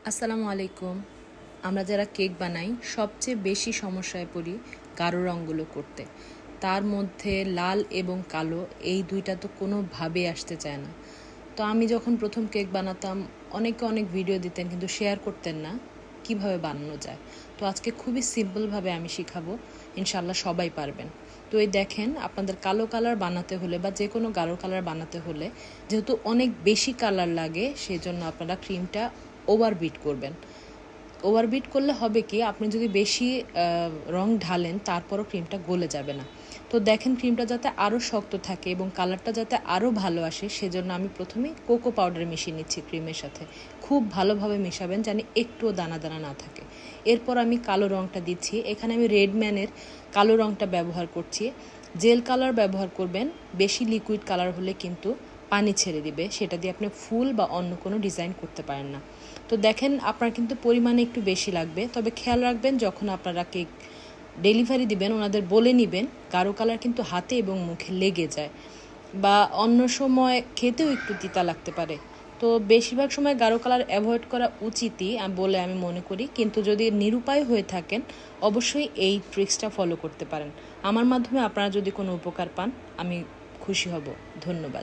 আসসালামু আলাইকুম। আমরা যারা কেক বানাই সবচেয়ে বেশি সমস্যায় পড়ি গাঢ় রঙগুলো করতে। তার মধ্যে লাল এবং কালো এই দুইটা তো কোনোভাবেই আসতে চায় না। তো আমি যখন প্রথম কেক বানাতাম অনেকে অনেক ভিডিও দিতেন কিন্তু শেয়ার করতেন না কিভাবে বানানো যায়। তো আজকে খুবই সিম্পলভাবে আমি শিখাবো, ইনশাল্লাহ সবাই পারবেন। তো এই দেখেন, আপনাদের কালো কালার বানাতে হলে বা যে কোনো গাঢ় কালার বানাতে হলে যেহেতু অনেক বেশি কালার লাগে সেই জন্য আপনারা ক্রিমটা ওভারবিট করবেন। ওভারবিট করলে হবে কি, আপনি যদি বেশি রং ঢালেন তারপরও ক্রিমটা গলে যাবে না। তো দেখেন, ক্রিমটা যাতে আরও শক্ত থাকে এবং কালারটা যাতে আরও ভালো আসে সেজন্য আমি প্রথমে কোকো পাউডার মিশিয়ে নিচ্ছি ক্রিমের সাথে। খুব ভালোভাবে মেশাবেন যেন একটুও দানা দানা না থাকে। এরপর আমি কালো রংটা দিচ্ছি। এখানে আমি রেডম্যানের কালো রংটা ব্যবহার করছি। জেল কালার ব্যবহার করবেন, বেশি লিকুইড কালার হলে কিন্তু পানি ছেড়ে দিবে, সেটা দিয়ে আপনি ফুল বা অন্য কোনো ডিজাইন করতে পারেন না। তো দেখেন, আপনার কিন্তু পরিমাণে একটু বেশি লাগবে, তবে খেয়াল রাখবেন যখন আপনারা কেক ডেলিভারি দিবেন ওনাদের বলে নেবেন, গাঢ় কালার কিন্তু হাতে এবং মুখে লেগে যায় বা অন্য সময় খেতেও একটু তিতা লাগতে পারে। তো বেশিরভাগ সময় গাঢ় কালার অ্যাভয়েড করা উচিতই বলে আমি মনে করি, কিন্তু যদি নিরুপায় হয়ে থাকেন অবশ্যই এই ট্রিক্সটা ফলো করতে পারেন। আমার মাধ্যমে আপনারা যদি কোনো উপকার পান আমি খুশি হব। ধন্যবাদ।